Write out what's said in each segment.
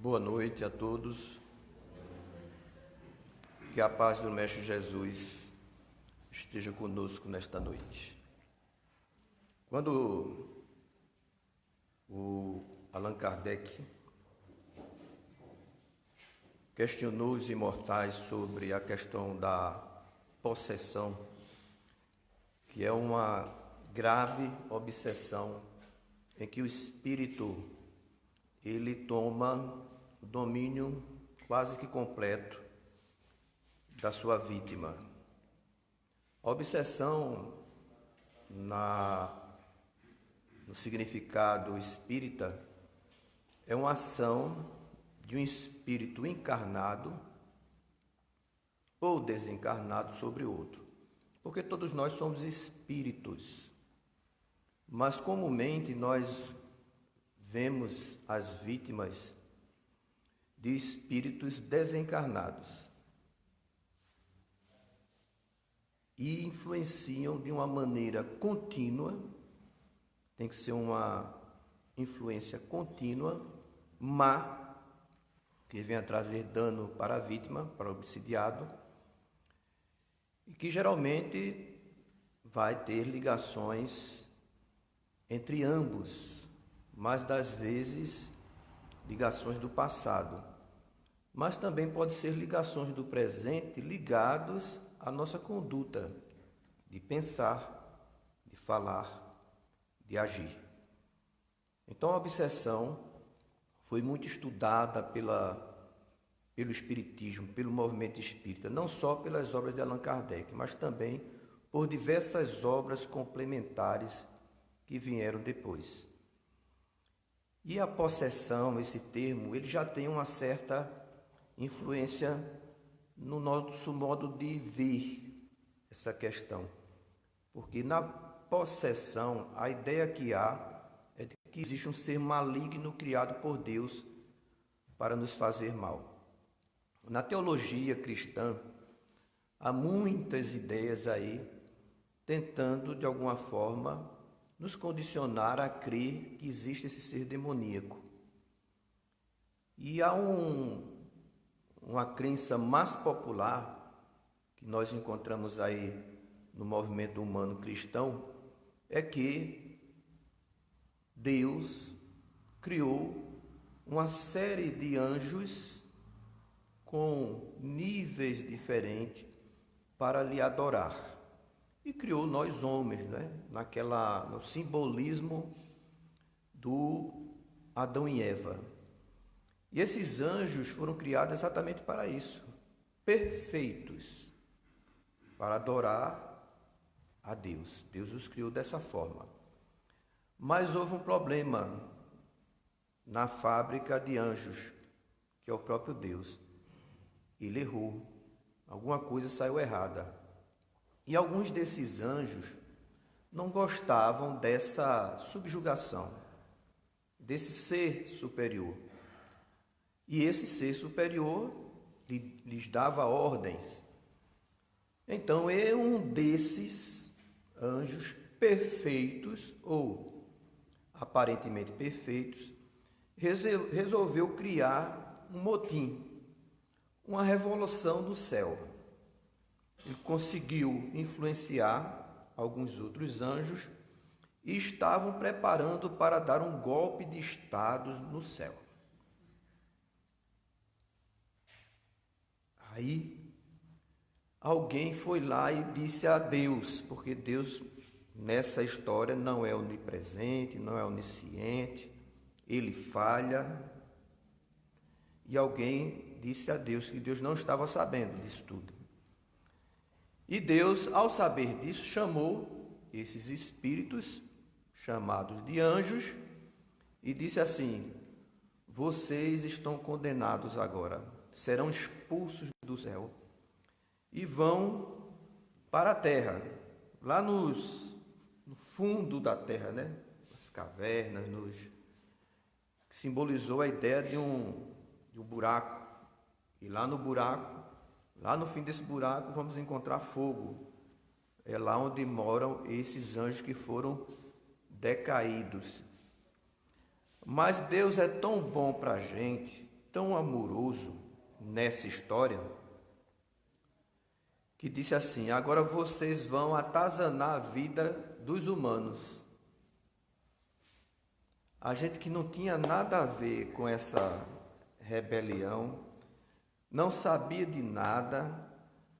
Boa noite a todos. Que a paz do Mestre Jesus esteja conosco nesta noite. Quando o Allan Kardec questionou os imortais sobre a questão da possessão, que é uma grave obsessão em que o espírito ele toma o domínio quase que completo da sua vítima. A obsessão, no significado espírita, é uma ação de um espírito encarnado ou desencarnado sobre outro, porque todos nós somos espíritos, mas comumente nós vemos as vítimas de espíritos desencarnados e influenciam de uma maneira contínua, tem que ser uma influência contínua, má, que venha trazer dano para a vítima, para o obsidiado, e que geralmente vai ter ligações entre ambos, mas das vezes ligações do passado, mas também pode ser ligações do presente ligados à nossa conduta de pensar, de falar, de agir. Então a obsessão foi muito estudada pelo Espiritismo, pelo movimento espírita, não só pelas obras de Allan Kardec, mas também por diversas obras complementares que vieram depois. E a possessão, esse termo, ele já tem uma certa influência no nosso modo de ver essa questão. Porque na possessão, a ideia que há é de que existe um ser maligno criado por Deus para nos fazer mal. Na teologia cristã, há muitas ideias aí tentando, de alguma forma, nos condicionar a crer que existe esse ser demoníaco. E há uma crença mais popular, que nós encontramos aí no movimento humano cristão, é que Deus criou uma série de anjos com níveis diferentes para lhe adorar. E criou nós homens, né? No simbolismo do Adão e Eva. E esses anjos foram criados exatamente para isso, perfeitos, para adorar a Deus. Deus os criou dessa forma. Mas houve um problema na fábrica de anjos, que é o próprio Deus. Ele errou, alguma coisa saiu errada. E alguns desses anjos não gostavam dessa subjugação, desse ser superior. E esse ser superior lhes dava ordens. Então, um desses anjos perfeitos, ou aparentemente perfeitos, resolveu criar um motim, uma revolução no céu. Ele conseguiu influenciar alguns outros anjos e estavam preparando para dar um golpe de estado no céu. Aí, alguém foi lá e disse a Deus, porque Deus, nessa história, não é onipresente, não é onisciente, ele falha. E alguém disse a Deus que Deus não estava sabendo disso tudo. E Deus, ao saber disso, chamou esses espíritos, chamados de anjos, e disse assim: vocês estão condenados agora, serão expulsos do céu e vão para a terra, lá no fundo da terra, né? As cavernas, que simbolizou a ideia de um buraco. E lá no buraco, lá no fim desse buraco, vamos encontrar fogo. É lá onde moram esses anjos que foram decaídos. Mas Deus é tão bom para a gente tão amoroso nessa história, que disse assim: agora vocês vão atazanar a vida dos humanos. A gente que não tinha nada a ver com essa rebelião, não sabia de nada,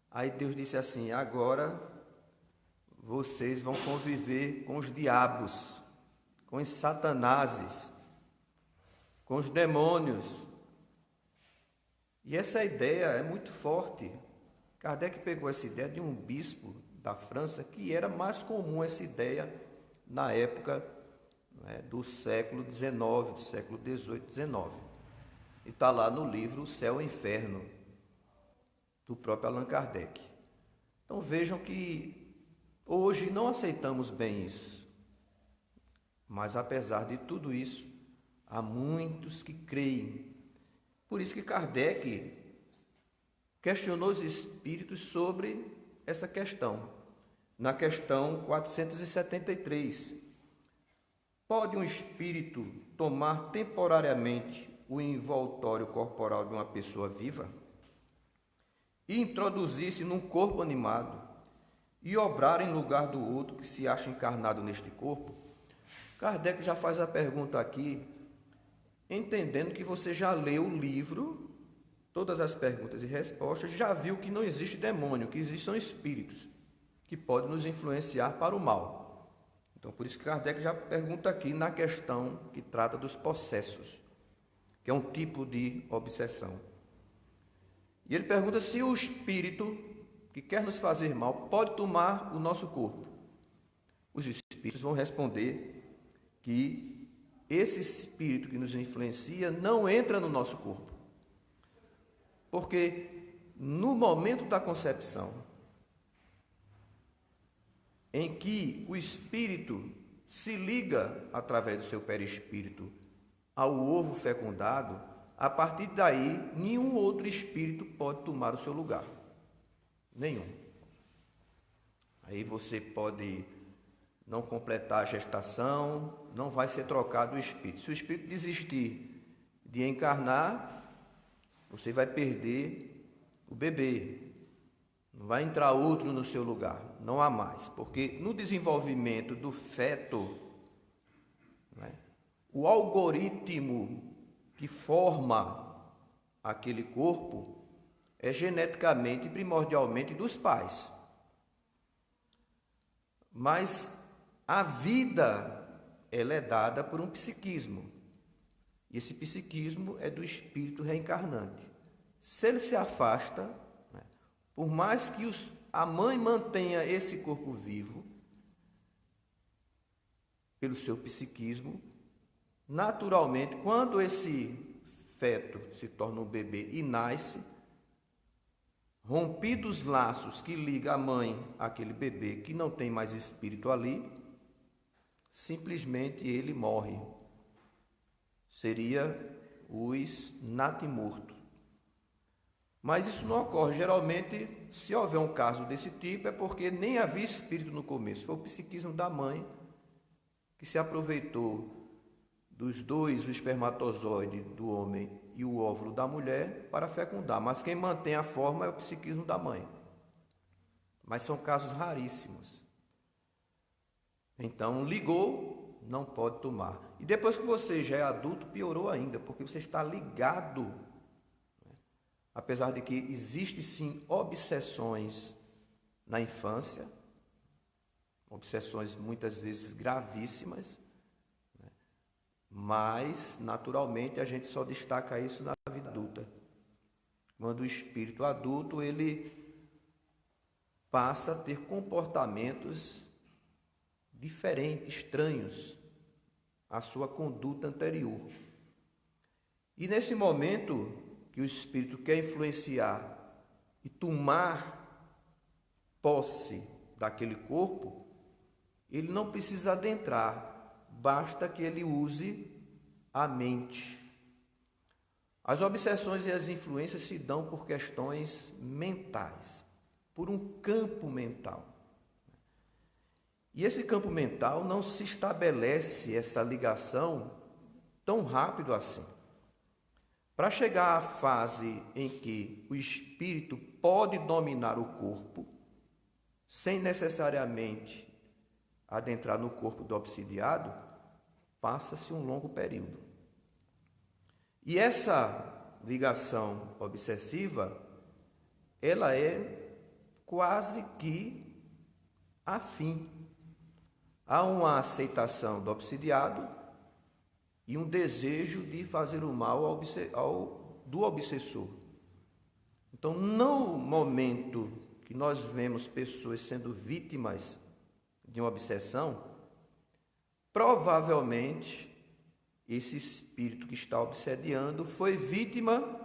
aí Deus disse assim: agora vocês vão conviver com os diabos, com os satanases, com os demônios. E essa ideia é muito forte. Kardec pegou essa ideia de um bispo da França, que era mais comum essa ideia na época, né, do século XIX, do século XVIII, XIX. E está lá no livro O Céu e o Inferno, do próprio Allan Kardec. Então vejam que hoje não aceitamos bem isso. Mas apesar de tudo isso, há muitos que creem. Por isso que Kardec questionou os espíritos sobre essa questão. Na questão 473, pode um espírito tomar temporariamente o envoltório corporal de uma pessoa viva e introduzir-se num corpo animado e obrar em lugar do outro que se acha encarnado neste corpo? Kardec já faz a pergunta aqui, entendendo que você já leu o livro, todas as perguntas e respostas, já viu que não existe demônio, que existem espíritos que podem nos influenciar para o mal. Então, por isso que Kardec já pergunta aqui na questão que trata dos possessos, que é um tipo de obsessão. E ele pergunta se o espírito que quer nos fazer mal pode tomar o nosso corpo. Os espíritos vão responder que esse espírito que nos influencia não entra no nosso corpo. Porque no momento da concepção, em que o espírito se liga através do seu perispírito ao ovo fecundado, a partir daí nenhum outro espírito pode tomar o seu lugar. Nenhum. Aí você pode não completar a gestação, não vai ser trocado o espírito. Se o espírito desistir de encarnar, você vai perder o bebê. Não vai entrar outro no seu lugar. Não há mais. Porque no desenvolvimento do feto, né, o algoritmo que forma aquele corpo é geneticamente e primordialmente dos pais. Mas a vida, ela é dada por um psiquismo. E esse psiquismo é do espírito reencarnante. Se ele se afasta, né, por mais que a mãe mantenha esse corpo vivo, pelo seu psiquismo, naturalmente, quando esse feto se torna um bebê e nasce, rompidos os laços que ligam a mãe àquele bebê que não tem mais espírito ali, simplesmente ele morre. Seria os natimortos. Mas isso não ocorre. Geralmente, se houver um caso desse tipo, é porque nem havia espírito no começo. Foi o psiquismo da mãe que se aproveitou dos dois, o espermatozoide do homem e o óvulo da mulher, para fecundar. Mas quem mantém a forma é o psiquismo da mãe. Mas são casos raríssimos. Então, ligou, não pode tomar. E depois que você já é adulto, piorou ainda, porque você está ligado. Né? Apesar de que existem sim obsessões na infância, obsessões muitas vezes gravíssimas, né? Mas, naturalmente, a gente só destaca isso na vida adulta. Quando o espírito adulto, ele passa a ter comportamentos diferentes, estranhos à sua conduta anterior. E nesse momento que o espírito quer influenciar e tomar posse daquele corpo, ele não precisa adentrar, basta que ele use a mente. As obsessões e as influências se dão por questões mentais, por um campo mental. E esse campo mental não se estabelece essa ligação tão rápido assim. Para chegar à fase em que o espírito pode dominar o corpo, sem necessariamente adentrar no corpo do obsidiado, passa-se um longo período. E essa ligação obsessiva, ela é quase que afim. Há uma aceitação do obsidiado e um desejo de fazer o mal do obsessor. Então, no momento que nós vemos pessoas sendo vítimas de uma obsessão, provavelmente esse espírito que está obsediando foi vítima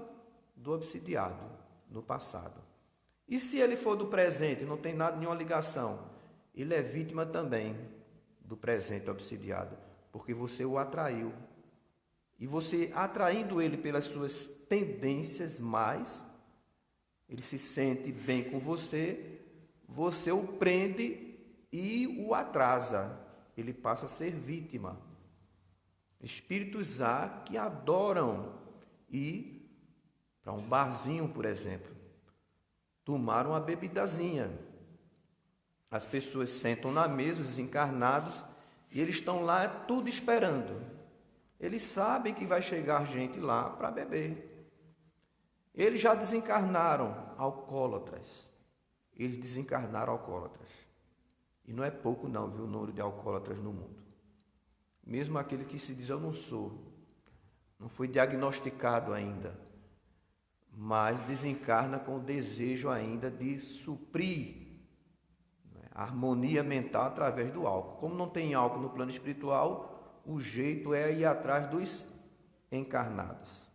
do obsidiado no passado. E se ele for do presente, não tem nada, nenhuma ligação, ele é vítima também do presente obsidiado, porque você o atraiu. E você atraindo ele pelas suas tendências mais, ele se sente bem com você, você o prende e o atrasa, ele passa a ser vítima. Espíritos há que adoram ir para um barzinho, por exemplo, tomar uma bebidazinha. As pessoas sentam na mesa, os desencarnados, e eles estão lá tudo esperando. Eles sabem que vai chegar gente lá para beber. Eles já desencarnaram alcoólatras. Eles desencarnaram alcoólatras. E não é pouco não, viu, o número de alcoólatras no mundo. Mesmo aquele que se diz, eu não sou, não foi diagnosticado ainda, mas desencarna com o desejo ainda de suprir a harmonia mental através do álcool. Como não tem álcool no plano espiritual, o jeito é ir atrás dos encarnados.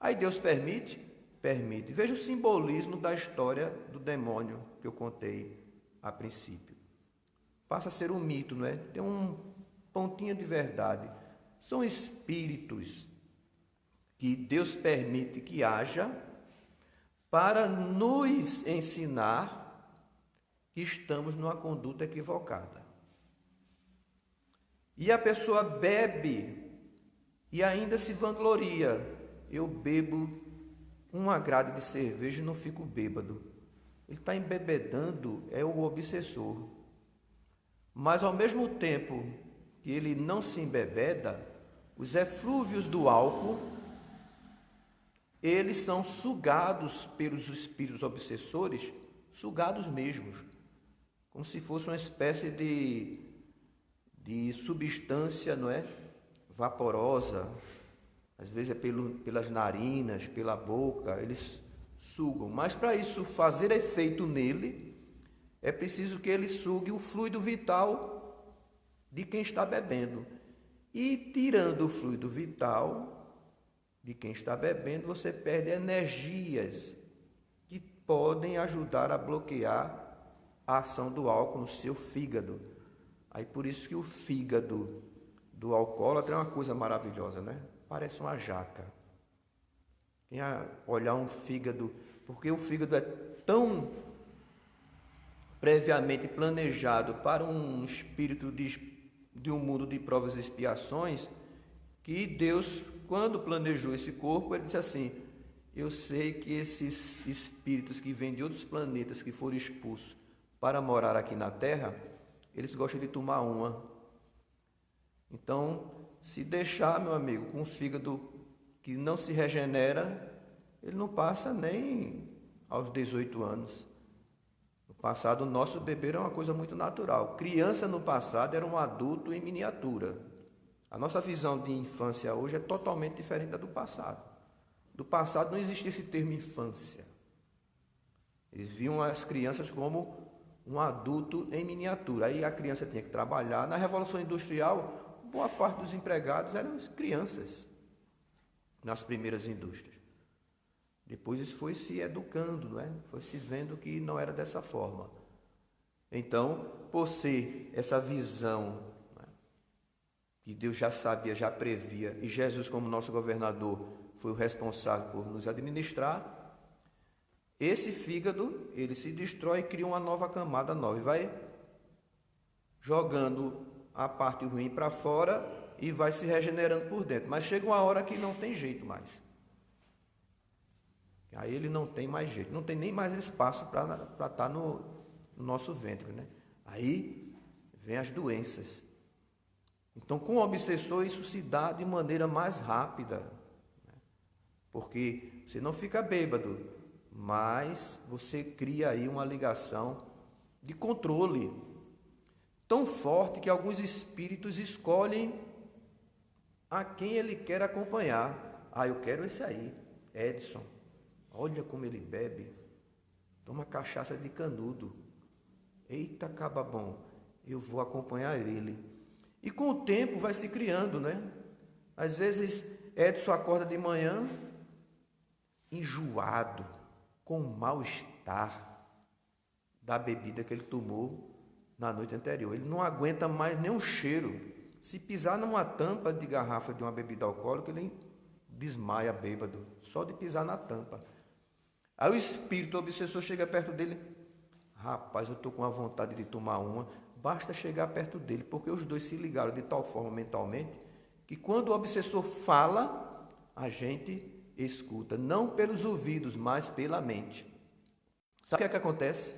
Aí Deus permite? Permite. Veja o simbolismo da história do demônio que eu contei a princípio. Passa a ser um mito, não é? Tem um pontinho de verdade. São espíritos que Deus permite que haja para nos ensinar que estamos numa conduta equivocada. E a pessoa bebe e ainda se vangloria. Eu bebo uma grade de cerveja e não fico bêbado. Ele está embebedando, é o obsessor. Mas ao mesmo tempo que ele não se embebeda, os eflúvios do álcool, eles são sugados pelos espíritos obsessores, sugados mesmos, como se fosse uma espécie de substância, não é? Vaporosa, às vezes é pelas narinas, pela boca, eles sugam. Mas para isso fazer efeito nele, é preciso que ele sugue o fluido vital de quem está bebendo. E tirando o fluido vital de quem está bebendo, você perde energias que podem ajudar a bloquear a ação do álcool no seu fígado. Aí por isso que o fígado do alcoólatra é uma coisa maravilhosa, né? Parece uma jaca. Quem olhar um fígado, porque o fígado é tão previamente planejado para um espírito de um mundo de provas e expiações, que Deus, quando planejou esse corpo, ele disse assim: eu sei que esses espíritos que vêm de outros planetas, que foram expulsos para morar aqui na Terra, eles gostam de tomar uma. Então, se deixar, meu amigo, com um fígado que não se regenera, ele não passa nem aos 18 anos. No passado, o nosso beber é uma coisa muito natural. Criança no passado era um adulto em miniatura. A nossa visão de infância hoje é totalmente diferente da do passado. Do passado não existia esse termo infância. Eles viam as crianças como um adulto em miniatura. Aí a criança tinha que trabalhar. Na Revolução Industrial, boa parte dos empregados eram crianças nas primeiras indústrias. Depois isso foi se educando, não é? Foi se vendo que não era dessa forma. Então, por ser essa visão, não é? Que Deus já sabia, já previa, e Jesus, como nosso governador, foi o responsável por nos administrar, esse fígado, ele se destrói e cria uma nova camada nova, e vai jogando a parte ruim para fora e vai se regenerando por dentro. Mas chega uma hora que não tem jeito mais. Aí ele não tem mais jeito, não tem nem mais espaço para estar no nosso ventre, né? Aí vem as doenças. Então, com o obsessor, isso se dá de maneira mais rápida, né? Porque você não fica bêbado, mas você cria aí uma ligação de controle tão forte que alguns espíritos escolhem a quem ele quer acompanhar. Ah, eu quero esse aí, Edson. Olha como ele bebe, toma cachaça de canudo. Eita, caba bom, eu vou acompanhar ele. E com o tempo vai se criando, né? Às vezes Edson acorda de manhã enjoado, com mal-estar da bebida que ele tomou na noite anterior. Ele não aguenta mais nem um cheiro. Se pisar numa tampa de garrafa de uma bebida alcoólica, ele desmaia bêbado, só de pisar na tampa. Aí o espírito obsessor chega perto dele. Rapaz, eu estou com a vontade de tomar uma. Basta chegar perto dele, porque os dois se ligaram de tal forma mentalmente, que quando o obsessor fala, a gente escuta, não pelos ouvidos, mas pela mente. Sabe o que acontece?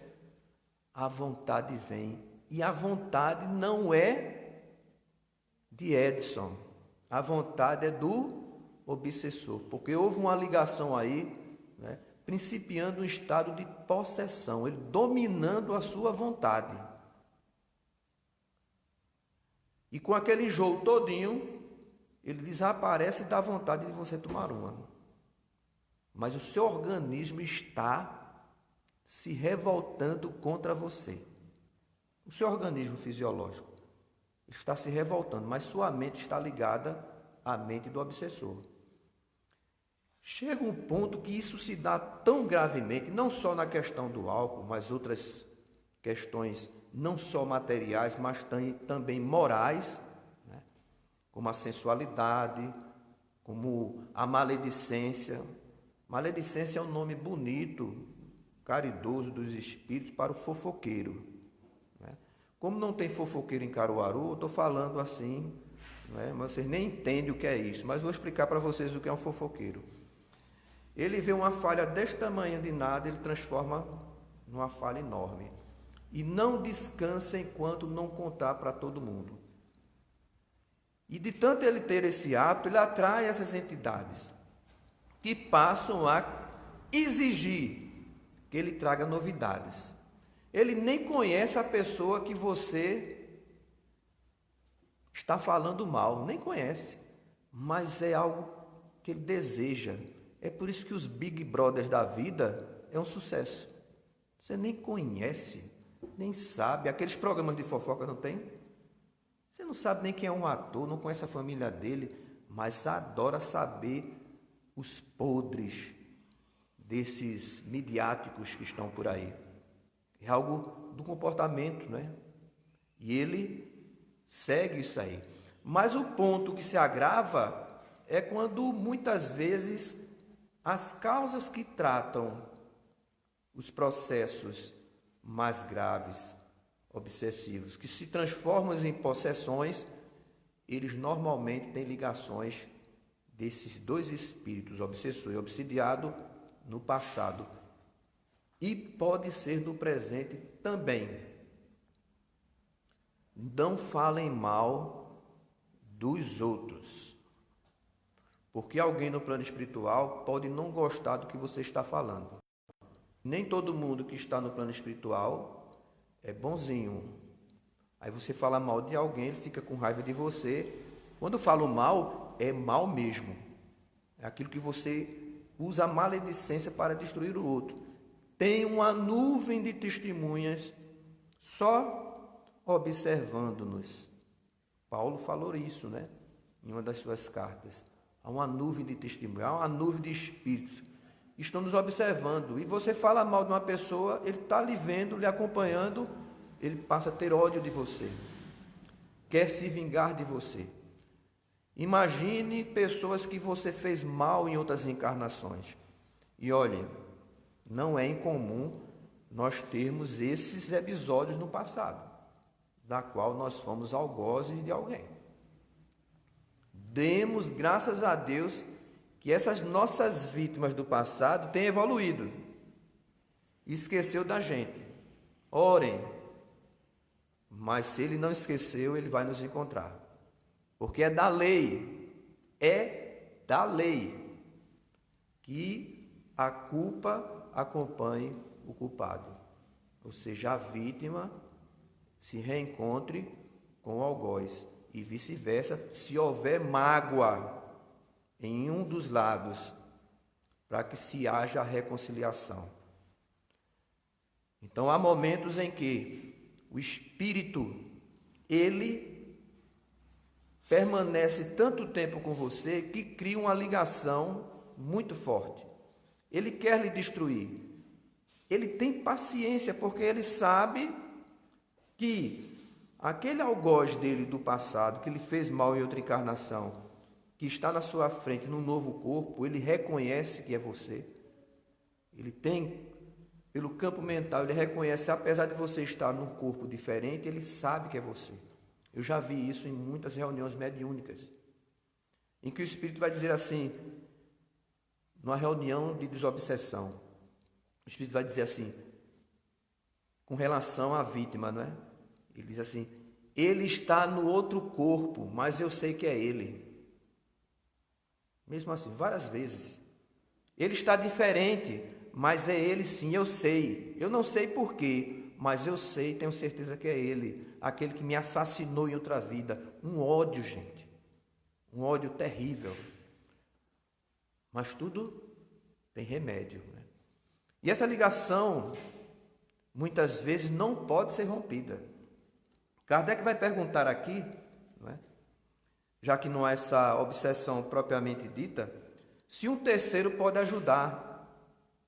A vontade vem, e a vontade não é de Edson, a vontade é do obsessor, porque houve uma ligação aí, né, principiando um estado de possessão, ele dominando a sua vontade. E com aquele enjoo todinho, ele desaparece da vontade de você tomar uma. Mas o seu organismo está se revoltando contra você. O seu organismo fisiológico está se revoltando, mas sua mente está ligada à mente do obsessor. Chega um ponto que isso se dá tão gravemente, não só na questão do álcool, mas outras questões não só materiais, mas também morais, né? Como a sensualidade, como a maledicência. Maledicência é um nome bonito, caridoso dos espíritos para o fofoqueiro, né? Como não tem fofoqueiro em Caruaru, eu estou falando assim, né? Mas vocês nem entendem o que é isso, mas vou explicar para vocês o que é um fofoqueiro. Ele vê uma falha deste tamanho de nada, ele transforma numa falha enorme. E não descansa enquanto não contar para todo mundo. E de tanto ele ter esse hábito, ele atrai essas entidades que passam a exigir que ele traga novidades. Ele nem conhece a pessoa que você está falando mal, nem conhece, mas é algo que ele deseja. É por isso que os Big Brothers da vida é um sucesso. Você nem conhece, nem sabe. Aqueles programas de fofoca não tem? Você não sabe nem quem é um ator, não conhece a família dele, mas adora saber os podres desses midiáticos que estão por aí. É algo do comportamento, né? E ele segue isso aí. Mas o ponto que se agrava é quando muitas vezes as causas que tratam os processos mais graves, obsessivos, que se transformam em possessões, eles normalmente têm ligações desses dois espíritos, obsessor e obsidiado, no passado. E pode ser no presente também. Não falem mal dos outros, porque alguém no plano espiritual pode não gostar do que você está falando. Nem todo mundo que está no plano espiritual é bonzinho. Aí você fala mal de alguém, ele fica com raiva de você. Quando eu falo mal, é mal mesmo. É aquilo que você usa a maledicência para destruir o outro. Tem uma nuvem de testemunhas só observando-nos. Paulo falou isso, né? Em uma das suas cartas. Há uma nuvem de testemunhas, há uma nuvem de espíritos que estão nos observando. E você fala mal de uma pessoa, ele está lhe vendo, lhe acompanhando, ele passa a ter ódio de você. Quer se vingar de você. Imagine pessoas que você fez mal em outras encarnações. E olhe, não é incomum nós termos esses episódios no passado, da qual nós fomos algozes de alguém. Demos graças a Deus que essas nossas vítimas do passado têm evoluído e esqueceu da gente. Orem, mas se ele não esqueceu, ele vai nos encontrar, porque é da lei que a culpa acompanhe o culpado, ou seja, a vítima se reencontre com o algoz e vice-versa, se houver mágoa em um dos lados, para que se haja reconciliação. Então há momentos em que o espírito, ele permanece tanto tempo com você que cria uma ligação muito forte. Ele quer lhe destruir. Ele tem paciência porque ele sabe que aquele algoz dele do passado, que lhe fez mal em outra encarnação, que está na sua frente num novo corpo, ele reconhece que é você. Ele tem, pelo campo mental, ele reconhece, apesar de você estar num corpo diferente, ele sabe que é você. Eu já vi isso em muitas reuniões mediúnicas, em que o espírito vai dizer assim, numa reunião de desobsessão, o espírito vai dizer assim, com relação à vítima, não é? Ele diz assim, ele está no outro corpo, mas eu sei que é ele. Mesmo assim, várias vezes. Ele está diferente, mas é ele sim, eu sei. Eu não sei porquê, mas eu sei, tenho certeza que é ele. Aquele que me assassinou em outra vida. Um ódio, gente. Um ódio terrível. Mas tudo tem remédio, né? E essa ligação, muitas vezes, não pode ser rompida. Kardec vai perguntar aqui, não é? Já que não há essa obsessão propriamente dita, se um terceiro pode ajudar.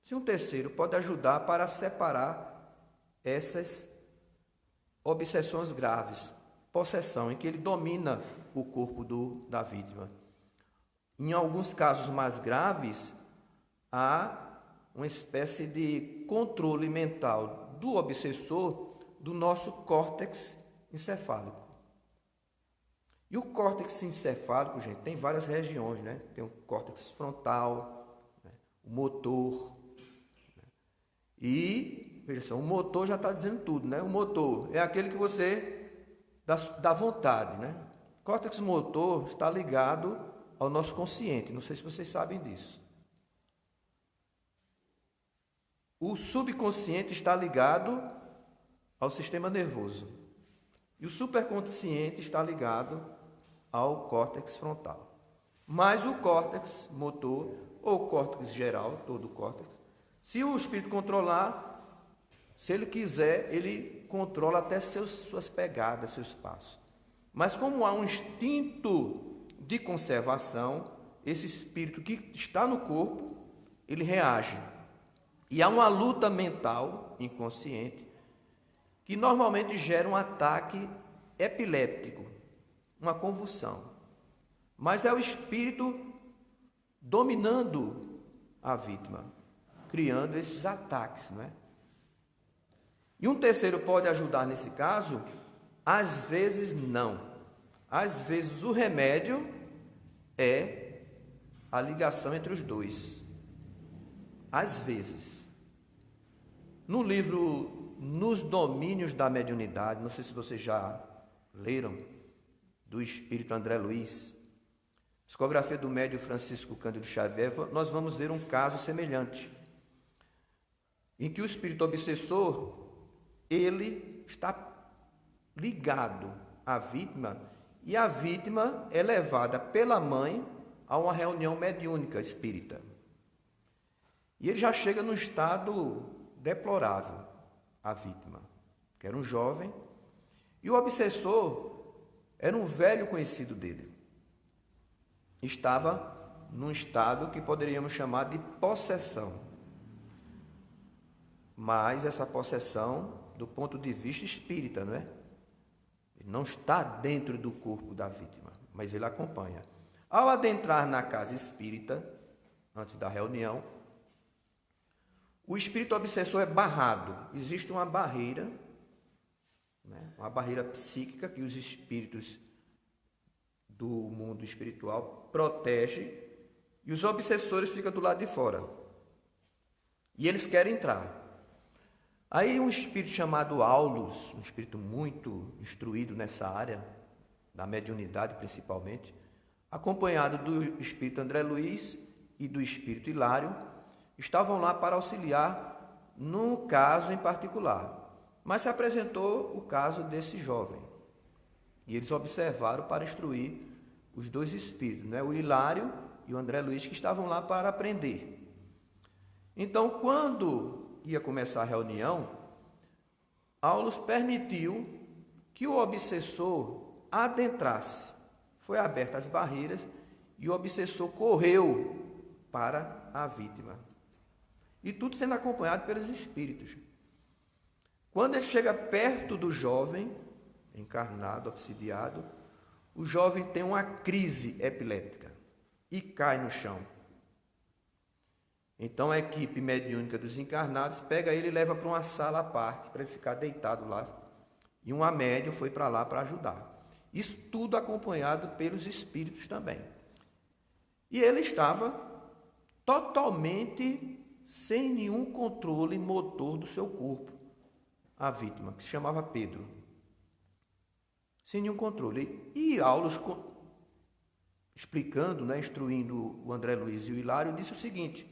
Se um terceiro pode ajudar para separar essas obsessões graves, possessão, em que ele domina o corpo da vítima. Em alguns casos mais graves, há uma espécie de controle mental do obsessor do nosso córtex encefálico. E o córtex encefálico, gente, tem várias regiões, né? Tem o córtex frontal, né? O motor. Né? E, veja só, o motor já está dizendo tudo, né? O motor é aquele que você dá vontade, né? O córtex motor está ligado ao nosso consciente, não sei se vocês sabem disso. O subconsciente está ligado ao sistema nervoso. E o superconsciente está ligado ao córtex frontal. Mas o córtex motor, ou córtex geral, todo o córtex, se o espírito controlar, se ele quiser, ele controla até suas pegadas, seus passos. Mas como há um instinto de conservação, esse espírito que está no corpo, ele reage. E há uma luta mental inconsciente que normalmente gera um ataque epiléptico, uma convulsão. Mas é o espírito dominando a vítima, criando esses ataques, não é? E um terceiro pode ajudar nesse caso? Às vezes não. Às vezes o remédio é a ligação entre os dois. Às vezes. No livro Nos Domínios da Mediunidade, não sei se vocês já leram, do espírito André Luiz, psicografia do médium Francisco Cândido Xavier, nós vamos ver um caso semelhante, em que o espírito obsessor, ele está ligado à vítima, e a vítima é levada pela mãe a uma reunião mediúnica espírita. E ele já chega num estado deplorável, a vítima, que era um jovem, e o obsessor era um velho conhecido dele. Estava num estado que poderíamos chamar de possessão. Mas essa possessão, do ponto de vista espírita, não é? Ele não está dentro do corpo da vítima, mas ele acompanha. Ao adentrar na casa espírita, antes da reunião, o espírito obsessor é barrado. Existe uma barreira, né? Uma barreira psíquica que os espíritos do mundo espiritual protegem e os obsessores ficam do lado de fora. E eles querem entrar. Aí um espírito chamado Aulus, um espírito muito instruído nessa área, da mediunidade principalmente, acompanhado do espírito André Luiz e do espírito Hilário, estavam lá para auxiliar num caso em particular. Mas se apresentou o caso desse jovem. E eles observaram para instruir os dois espíritos, né? O Hilário e o André Luiz, que estavam lá para aprender. Então, quando ia começar a reunião, Aulus permitiu que o obsessor adentrasse. Foi abertas as barreiras e o obsessor correu para a vítima. E tudo sendo acompanhado pelos espíritos. Quando ele chega perto do jovem, encarnado, obsidiado, o jovem tem uma crise epilética e cai no chão. Então a equipe mediúnica dos encarnados pega ele e leva para uma sala à parte, para ele ficar deitado lá. E uma médium foi para lá para ajudar. Isso tudo acompanhado pelos espíritos também. E ele estava totalmente sem nenhum controle motor do seu corpo. A vítima, que se chamava Pedro. Sem nenhum controle. E Aulus, explicando, né, instruindo o André Luiz e o Hilário, disse o seguinte: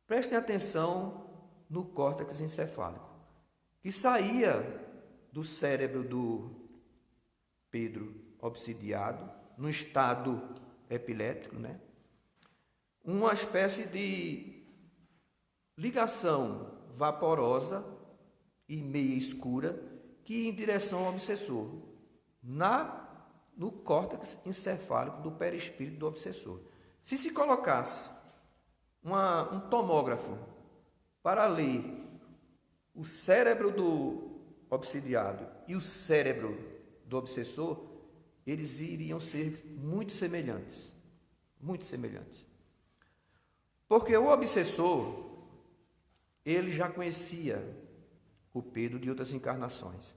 prestem atenção no córtex encefálico, que saía do cérebro do Pedro obsidiado, num estado epilético, né? Uma espécie de ligação vaporosa e meia escura que ia em direção ao obsessor, no córtex encefálico do perispírito do obsessor. Se colocasse um tomógrafo para ler o cérebro do obsidiado e o cérebro do obsessor, eles iriam ser muito semelhantes. Muito semelhantes. Porque o obsessor, ele já conhecia o Pedro de outras encarnações.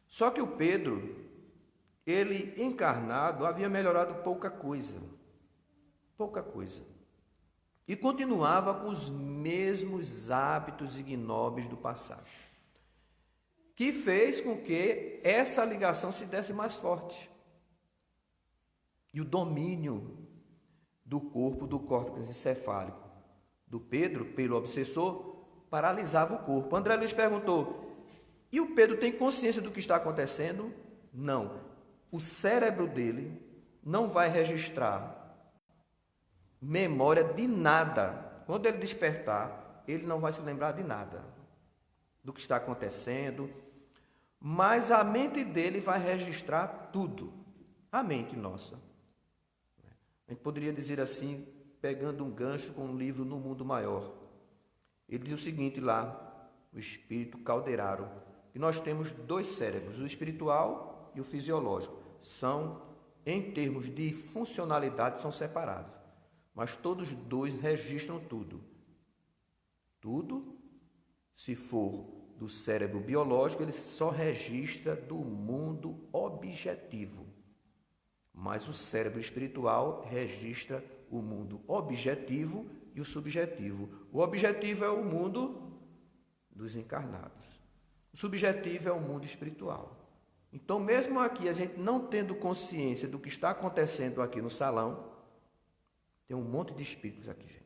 Só que o Pedro, ele encarnado, havia melhorado pouca coisa. Pouca coisa. E continuava com os mesmos hábitos ignóbeis do passado, que fez com que essa ligação se desse mais forte. E o domínio do corpo, do córtex encefálico do Pedro, pelo obsessor, paralisava o corpo. André Luiz perguntou: e o Pedro tem consciência do que está acontecendo? Não. O cérebro dele não vai registrar memória de nada. Quando ele despertar, ele não vai se lembrar de nada do que está acontecendo, mas a mente dele vai registrar tudo. A mente nossa. A gente poderia dizer assim, pegando um gancho com um livro No Mundo Maior. Ele diz o seguinte lá, o espírito Calderaro, que nós temos dois cérebros, o espiritual e o fisiológico. São, em termos de funcionalidade, são separados. Mas todos dois registram tudo. Tudo, se for do cérebro biológico, ele só registra do mundo objetivo. Mas o cérebro espiritual registra o mundo objetivo e o subjetivo. O objetivo é o mundo dos encarnados. O subjetivo é o mundo espiritual. Então, mesmo aqui, a gente não tendo consciência do que está acontecendo aqui no salão, tem um monte de espíritos aqui, gente.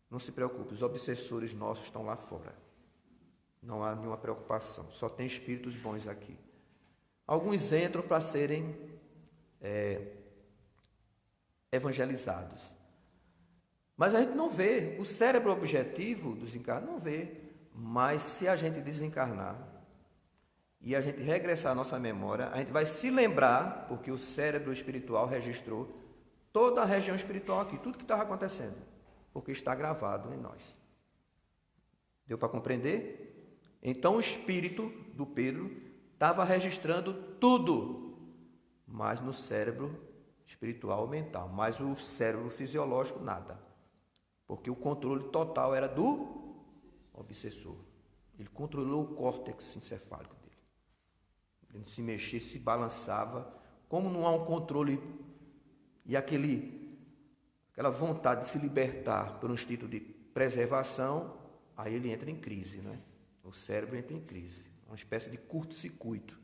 Não se preocupe, os obsessores nossos estão lá fora. Não há nenhuma preocupação, só tem espíritos bons aqui. Alguns entram para serem evangelizados. Mas a gente não vê, o cérebro objetivo dos encarnados não vê. Mas se a gente desencarnar e a gente regressar à nossa memória, a gente vai se lembrar, porque o cérebro espiritual registrou toda a região espiritual aqui, tudo que estava acontecendo, porque está gravado em nós. Deu para compreender? Então o espírito do Pedro estava registrando tudo, mas no cérebro espiritual mental, mas o cérebro fisiológico nada, porque o controle total era do obsessor. Ele controlou o córtex encefálico dele. Ele se mexia, se balançava. Como não há um controle e aquela vontade de se libertar por um instinto de preservação, aí ele entra em crise, né? O cérebro entra em crise, uma espécie de curto-circuito.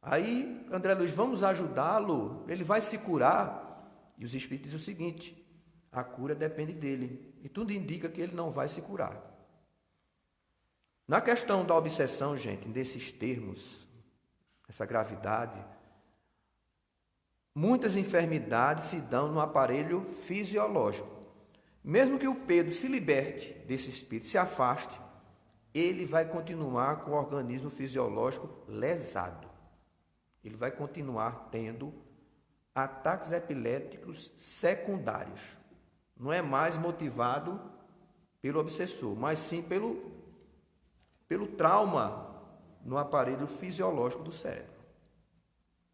Aí, André Luiz, vamos ajudá-lo, ele vai se curar. E os espíritos dizem o seguinte: a cura depende dele, e tudo indica que ele não vai se curar. Na questão da obsessão, gente, desses termos, essa gravidade, muitas enfermidades se dão no aparelho fisiológico. Mesmo que o Pedro se liberte desse espírito, se afaste, ele vai continuar com o organismo fisiológico lesado. Ele vai continuar tendo ataques epiléticos secundários. Não é mais motivado pelo obsessor, mas sim pelo trauma no aparelho fisiológico do cérebro.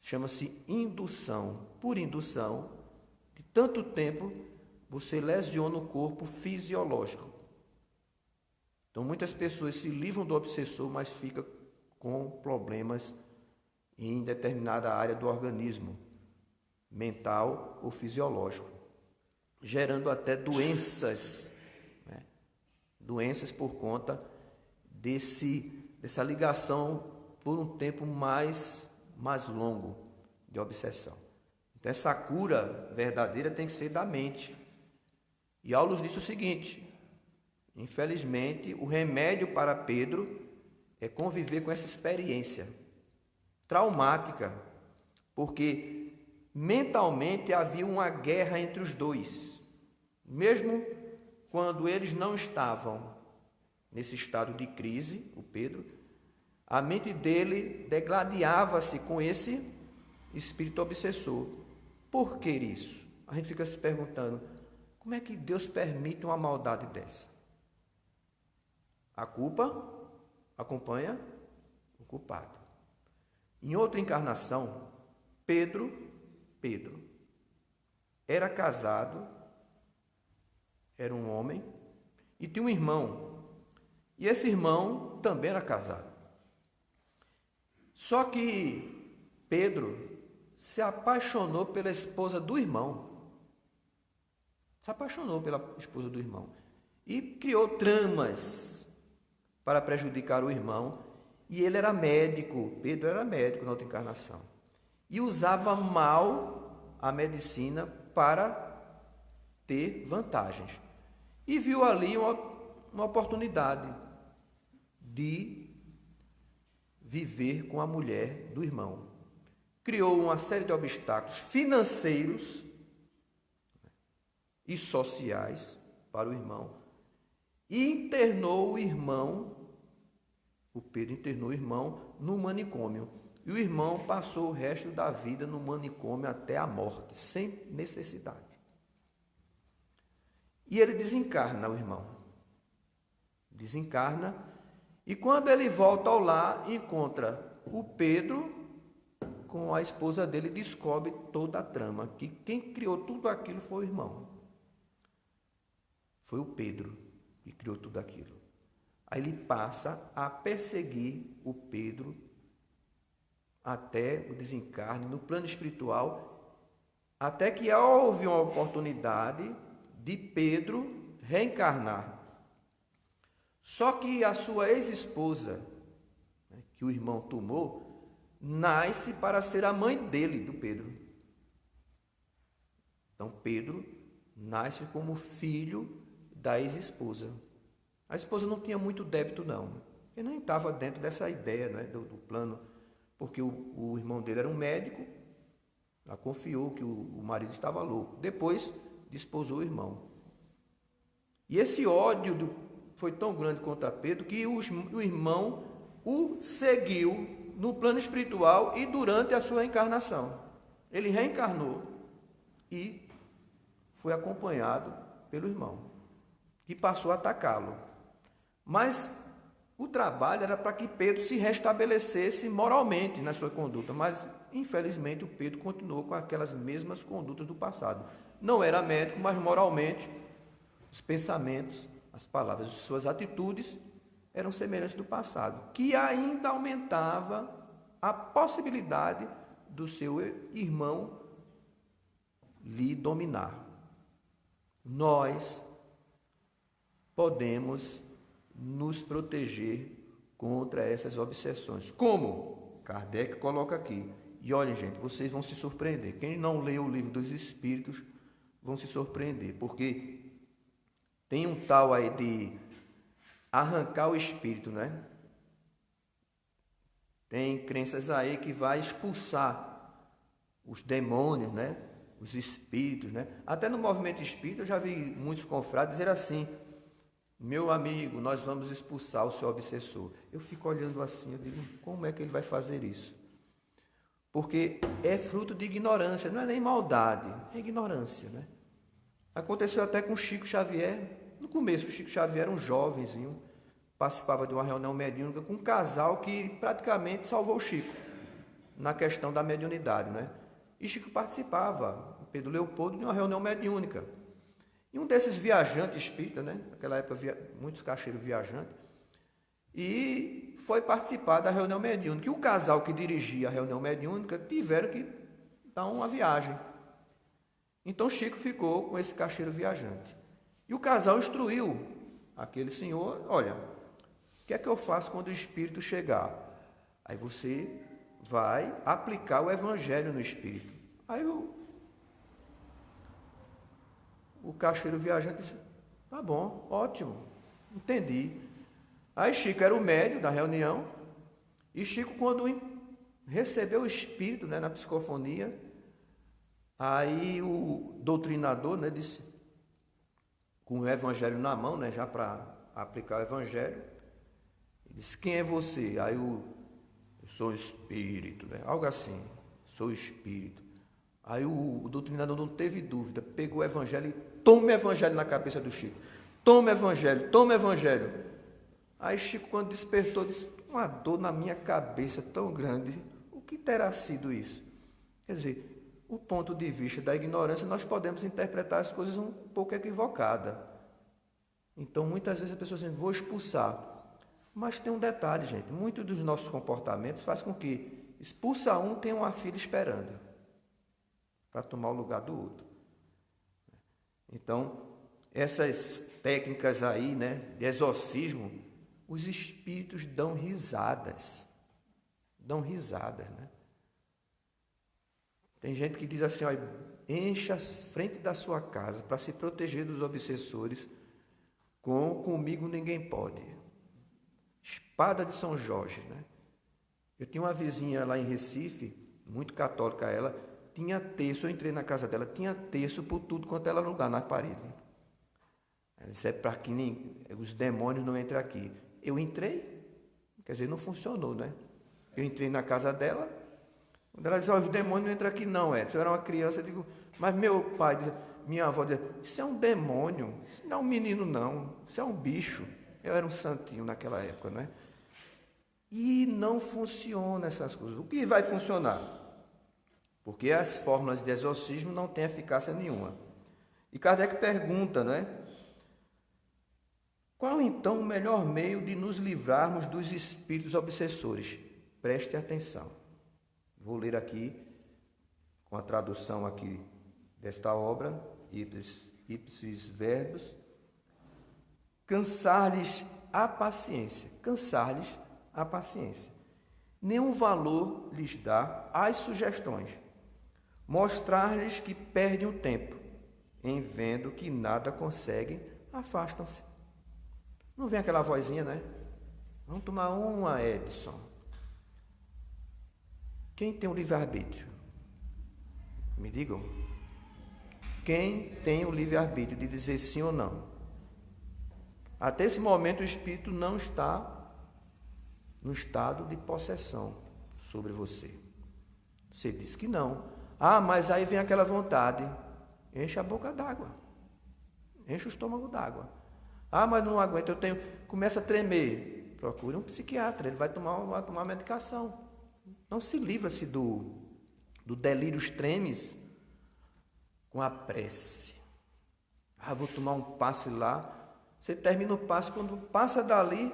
Chama-se indução. Por indução, de tanto tempo, você lesiona o corpo fisiológico. Então, muitas pessoas se livram do obsessor, mas ficam com problemas em determinada área do organismo, mental ou fisiológico, gerando até doenças, né? Doenças por conta dessa ligação por um tempo mais longo de obsessão. Então, essa cura verdadeira tem que ser da mente. E Aulus disse o seguinte: infelizmente, o remédio para Pedro é conviver com essa experiência traumática, porque mentalmente havia uma guerra entre os dois. Mesmo quando eles não estavam nesse estado de crise, o Pedro, a mente dele degladiava-se com esse espírito obsessor. Por que isso? A gente fica se perguntando, como é que Deus permite uma maldade dessa? A culpa acompanha o culpado. Em outra encarnação, Pedro era casado, era um homem, e tinha um irmão. E esse irmão também era casado. Só que Pedro se apaixonou pela esposa do irmão. Se apaixonou pela esposa do irmão. E criou tramas para prejudicar o irmão. E ele era médico, Pedro era médico na outra encarnação. E usava mal a medicina para ter vantagens. E viu ali uma oportunidade de viver com a mulher do irmão. Criou uma série de obstáculos financeiros e sociais para o irmão. E internou o irmão, o Pedro internou o irmão no manicômio. E o irmão passou o resto da vida no manicômio até a morte, sem necessidade. E ele desencarna, o irmão. Desencarna. E quando ele volta ao lar, encontra o Pedro com a esposa dele e descobre toda a trama. Que quem criou tudo aquilo foi o irmão. Foi o Pedro que criou tudo aquilo. Aí ele passa a perseguir o Pedro até o desencarne no plano espiritual, até que houve uma oportunidade de Pedro reencarnar. Só que a sua ex-esposa, que o irmão tomou, nasce para ser a mãe dele, do Pedro. Então Pedro nasce como filho da ex-esposa. A esposa não tinha muito débito, não. Ele nem estava dentro dessa ideia, né, do plano, porque o irmão dele era um médico, ela confiou que o marido estava louco. Depois, desposou o irmão. E esse ódio foi tão grande contra Pedro que o irmão o seguiu no plano espiritual e durante a sua encarnação. Ele reencarnou e foi acompanhado pelo irmão, que passou a atacá-lo. Mas o trabalho era para que Pedro se restabelecesse moralmente na sua conduta, mas infelizmente o Pedro continuou com aquelas mesmas condutas do passado. Não era médico, mas moralmente os pensamentos, as palavras, as suas atitudes eram semelhantes do passado, que ainda aumentava a possibilidade do seu irmão lhe dominar. Nós podemos nos proteger contra essas obsessões. Como? Kardec coloca aqui. E olhem, gente, vocês vão se surpreender. Quem não leu o livro dos Espíritos vão se surpreender, porque tem um tal aí de arrancar o espírito, né? Tem crenças aí que vai expulsar os demônios, né? Os espíritos, né? Até no movimento espírita eu já vi muitos confrades dizer assim: meu amigo, nós vamos expulsar o seu obsessor. Eu fico olhando assim, eu digo, como é que ele vai fazer isso? Porque é fruto de ignorância, não é nem maldade, é ignorância, né? Aconteceu até com Chico Xavier. No começo, o Chico Xavier era um jovenzinho, participava de uma reunião mediúnica com um casal que praticamente salvou o Chico na questão da mediunidade, né? E Chico participava, Pedro Leopoldo, de uma reunião mediúnica. E um desses viajantes espíritas, né? Naquela época, muitos cacheiros viajantes, e foi participar da reunião mediúnica. E o casal que dirigia a reunião mediúnica tiveram que dar uma viagem. Então Chico ficou com esse cacheiro viajante. E o casal instruiu aquele senhor: olha, o que é que eu faço quando o espírito chegar? Aí você vai aplicar o evangelho no espírito. Aí o cacheiro viajante disse: tá bom, ótimo, entendi. Aí Chico era o médium da reunião, e Chico, quando recebeu o espírito, né, na psicofonia, aí o doutrinador, né, disse, com o evangelho na mão, né, já para aplicar o evangelho, ele disse: quem é você? Aí eu sou espírito, né, algo assim, sou espírito. Aí o doutrinador não teve dúvida, pegou o evangelho e toma o evangelho na cabeça do Chico. Toma o evangelho, toma o evangelho. Aí Chico, quando despertou, disse: uma dor na minha cabeça tão grande, o que terá sido isso? Quer dizer, o ponto de vista da ignorância, nós podemos interpretar as coisas um pouco equivocada. Então, muitas vezes as pessoas dizem: vou expulsar. Mas tem um detalhe, gente, muitos dos nossos comportamentos faz com que expulsa um, tenha uma filha esperando para tomar o lugar do outro. Então, essas técnicas aí, né, de exorcismo, os espíritos dão risadas, né? Tem gente que diz assim: olha, encha a frente da sua casa para se proteger dos obsessores, comigo ninguém pode. Espada de São Jorge, né? Eu tinha uma vizinha lá em Recife, muito católica ela, tinha terço, eu entrei na casa dela, tinha terço por tudo quanto ela lugar na parede. Ela disse: é para que os demônios não entrem aqui. Eu entrei, quer dizer, não funcionou, né? Eu entrei na casa dela, quando ela disse: os demônios não entram aqui não, Edson. Eu era uma criança, eu digo: mas meu pai, minha avó dizia: isso é um demônio, isso não é um menino não, isso é um bicho. Eu era um santinho naquela época, né? E não funciona essas coisas. O que vai funcionar? Porque as fórmulas de exorcismo não têm eficácia nenhuma. E Kardec pergunta, né? Qual então o melhor meio de nos livrarmos dos espíritos obsessores? Preste atenção. Vou ler aqui com a tradução aqui desta obra, Ipsis Verbis. Cansar-lhes a paciência. Cansar-lhes a paciência. Nenhum valor lhes dá às sugestões. Mostrar-lhes que perdem o tempo. Em vendo que nada conseguem, afastam-se. Não vem aquela vozinha, né? Vamos tomar uma, Edson. Quem tem o livre-arbítrio? Me digam. Quem tem o livre-arbítrio de dizer sim ou não? Até esse momento o espírito não está no estado de possessão sobre você. Você diz que não. Ah, mas aí vem aquela vontade. Enche a boca d'água. Enche o estômago d'água. Ah, mas não aguento, começa a tremer. Procure um psiquiatra, ele vai tomar medicação. Não se livra-se do delírio extremis com a prece. Ah, vou tomar um passe lá. Você termina o passe, quando passa dali.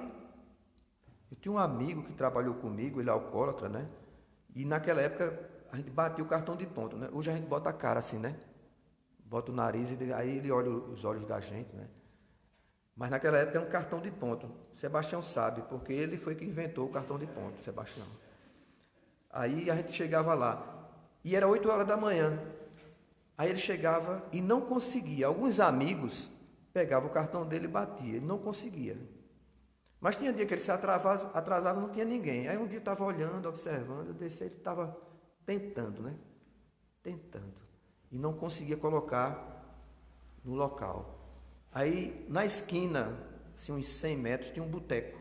Eu tinha um amigo que trabalhou comigo, ele é alcoólatra, né? E naquela época a gente batia o cartão de ponto, né? Hoje a gente bota a cara assim, né? bota o nariz e aí ele olha os olhos da gente, né? Mas naquela época era um cartão de ponto. Sebastião sabe, porque ele foi que inventou o cartão de ponto, Sebastião. Aí a gente chegava lá, e era 8 horas da manhã. Aí ele chegava e não conseguia. Alguns amigos pegavam o cartão dele e batiam, ele não conseguia. Mas tinha dia que ele se atrasava, não tinha ninguém. Aí um dia eu estava olhando, observando, eu desci, ele estava tentando, né? Tentando. E não conseguia colocar no local. Aí, na esquina, assim, uns 100 metros, tinha um boteco.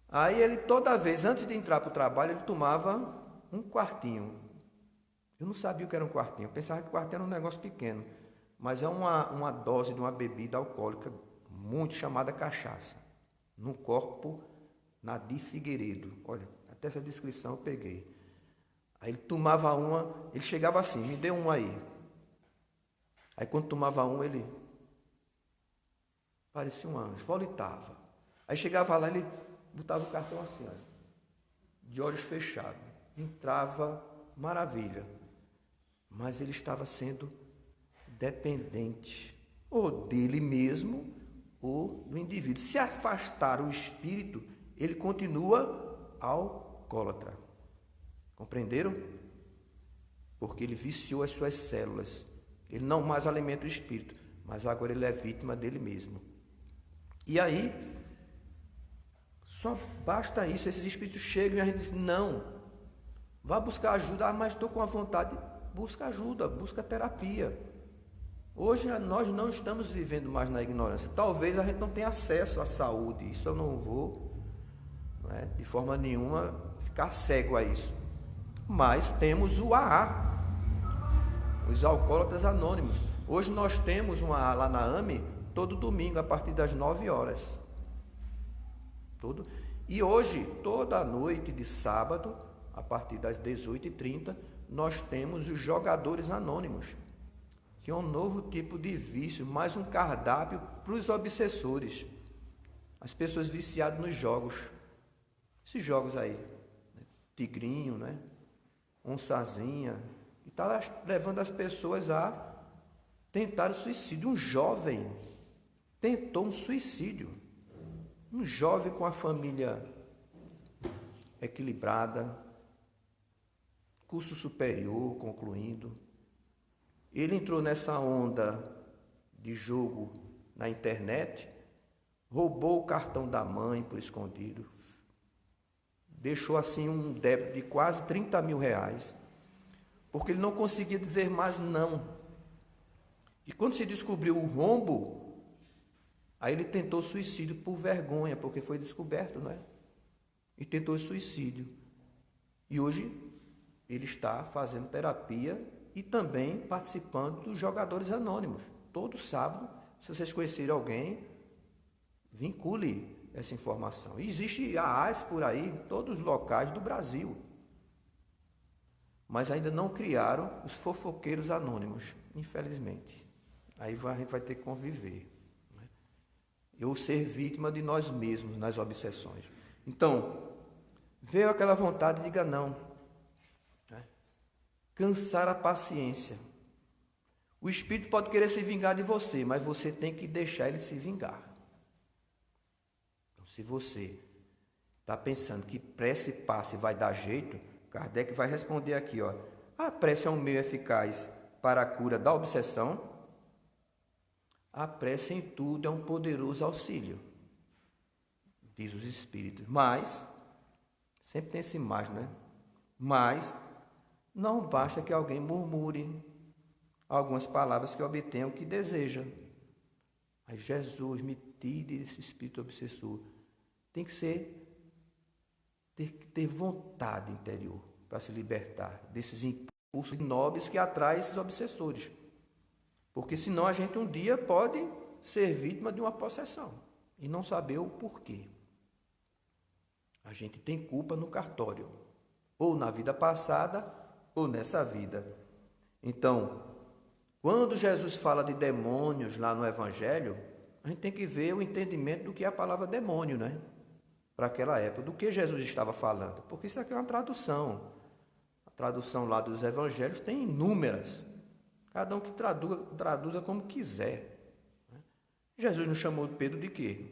Aí ele, toda vez, antes de entrar para o trabalho, ele tomava um quartinho. Eu não sabia o que era um quartinho, eu pensava que o quartinho era um negócio pequeno. Mas é uma dose de uma bebida alcoólica muito chamada cachaça. Num copo Nadir Figueiredo. Olha, até essa descrição eu peguei. Aí ele tomava uma, ele chegava assim, me dê um aí. Aí quando tomava um, ele parecia um anjo, volitava. Aí chegava lá, ele botava o cartão assim, ó, de olhos fechados. Entrava, maravilha. Mas ele estava sendo dependente, ou dele mesmo, ou do indivíduo. Se afastar o espírito, ele continua alcoólatra. Compreenderam? Porque ele viciou as suas células. Ele não mais alimenta o espírito, mas agora ele é vítima dele mesmo. E aí, só basta isso, esses espíritos chegam e a gente diz, não, vá buscar ajuda, mas estou com a vontade, busca ajuda, busca terapia. Hoje nós não estamos vivendo mais na ignorância, talvez a gente não tenha acesso à saúde, isso eu não vou, de forma nenhuma, ficar cego a isso. Mas temos o AA, os Alcoólatras Anônimos. Hoje nós temos um AA lá na AME, todo domingo, a partir das 9 horas. E hoje, toda noite de sábado, a partir das 18h30, nós temos os Jogadores Anônimos, que é um novo tipo de vício, mais um cardápio para os obsessores, as pessoas viciadas nos jogos. Esses jogos aí, tigrinho, né? Onçazinha, e está levando as pessoas a tentar o suicídio. Um jovem tentou um suicídio. Um jovem com a família equilibrada, curso superior concluindo. Ele entrou nessa onda de jogo na internet, roubou o cartão da mãe por escondido, deixou assim um débito de quase 30 mil reais, porque ele não conseguia dizer mais não. E quando se descobriu o rombo, aí ele tentou suicídio por vergonha, porque foi descoberto, não é? E tentou suicídio. E hoje ele está fazendo terapia e também participando dos Jogadores Anônimos. Todo sábado, se vocês conhecerem alguém, vincule essa informação. E existe AAs por aí, em todos os locais do Brasil. Mas ainda não criaram os fofoqueiros anônimos, infelizmente. Aí a gente vai ter que conviver. Ou ser vítima de nós mesmos nas obsessões. Então, veio aquela vontade, diga não. Cansar a paciência. O espírito pode querer se vingar de você, mas você tem que deixar ele se vingar. Então, se você está pensando que prece e passe vai dar jeito, Kardec vai responder aqui, ó. A prece é um meio eficaz para a cura da obsessão. A prece em tudo é um poderoso auxílio, diz os espíritos. Mas, sempre tem essa imagem, né? Mas, não basta que alguém murmure algumas palavras que obtenha o que deseja. Aí, Jesus, me tire esse espírito obsessor. Tem que ter vontade interior para se libertar desses impulsos nobres que atraem esses obsessores. Porque senão a gente um dia pode ser vítima de uma possessão e não saber o porquê. A gente tem culpa no cartório, ou na vida passada, ou nessa vida. Então, quando Jesus fala de demônios lá no Evangelho, a gente tem que ver o entendimento do que é a palavra demônio, né? Para aquela época, do que Jesus estava falando. Porque isso aqui é uma tradução. A tradução lá dos Evangelhos tem inúmeras. Cada um que traduza como quiser. Jesus nos chamou de Pedro de quê?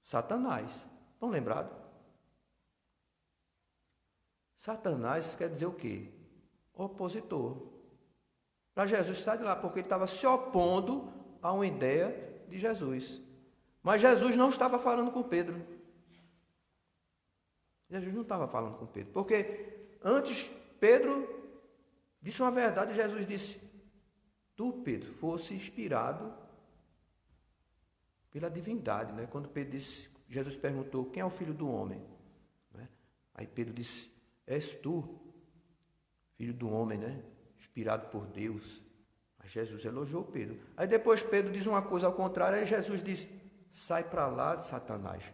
Satanás. Estão lembrados? Satanás quer dizer o quê? Opositor. Para Jesus sair de lá, porque ele estava se opondo a uma ideia de Jesus. Mas Jesus não estava falando com Pedro. Jesus não estava falando com Pedro. Porque antes Pedro disse uma verdade, Jesus disse: tu, Pedro, fosse inspirado pela divindade. Né? Quando Pedro disse, Jesus perguntou: quem é o filho do homem? Né? Aí Pedro disse: és tu, filho do homem, né? Inspirado por Deus. Aí Jesus elogiou Pedro. Aí depois Pedro diz uma coisa ao contrário, aí Jesus diz: sai para lá, Satanás.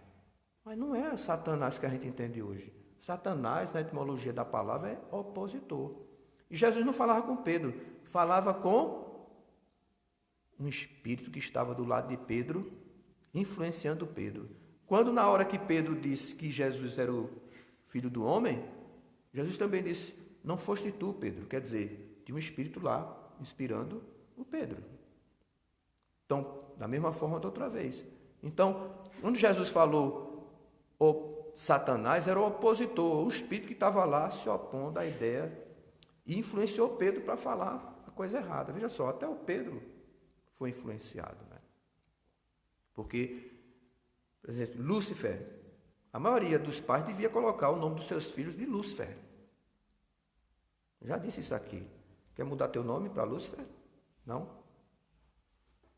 Mas não é Satanás que a gente entende hoje. Satanás, na etimologia da palavra, é opositor. E Jesus não falava com Pedro, falava com um espírito que estava do lado de Pedro, influenciando Pedro. Quando na hora que Pedro disse que Jesus era o filho do homem, Jesus também disse: não foste tu, Pedro. Quer dizer, tinha um espírito lá, inspirando o Pedro. Então, da mesma forma da outra vez. Então, quando Jesus falou o Satanás, era o opositor, o espírito que estava lá se opondo à ideia e influenciou Pedro para falar a coisa errada. Veja só, até o Pedro foi influenciado. Né? Porque, por exemplo, Lúcifer, a maioria dos pais devia colocar o nome dos seus filhos de Lúcifer. Já disse isso aqui. Quer mudar teu nome para Lúcifer? Não?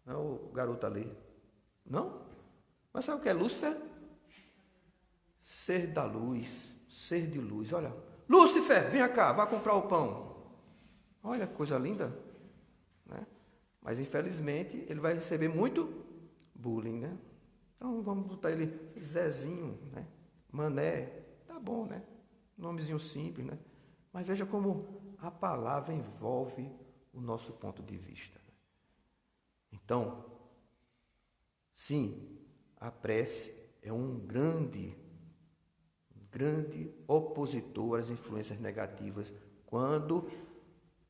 Não, o garoto ali. Não? Mas sabe o que é Lúcifer? Ser da luz, ser de luz. Olha, Lúcifer, vem cá, vá comprar o pão. Olha que coisa linda. Né? Mas, infelizmente, ele vai receber muito bullying, né? Então, vamos botar ele Zezinho, né? Mané. Tá bom, né? Nomezinho simples, né? Mas veja como a palavra envolve o nosso ponto de vista. Então, sim, a prece é um grande opositor às influências negativas quando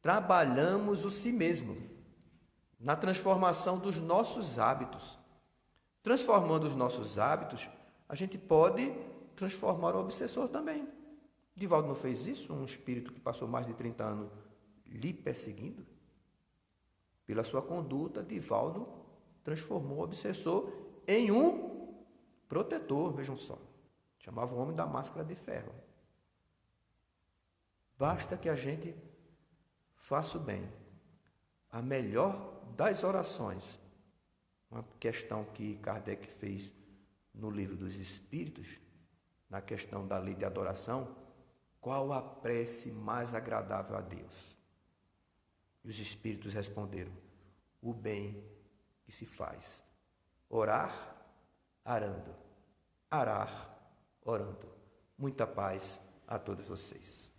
trabalhamos o si mesmo na transformação dos nossos hábitos. Transformando os nossos hábitos, a gente pode transformar o obsessor também. Divaldo não fez isso? Um espírito que passou mais de 30 anos lhe perseguindo? Pela sua conduta, Divaldo transformou o obsessor em um protetor, vejam só. Chamava o homem da máscara de ferro. Basta que a gente faça o bem. A melhor das orações, uma questão que Kardec fez no Livro dos Espíritos, na questão da lei de adoração: qual a prece mais agradável a Deus? E os Espíritos responderam: o bem que se faz. Orar, arando. Arar, orando. Muita paz a todos vocês.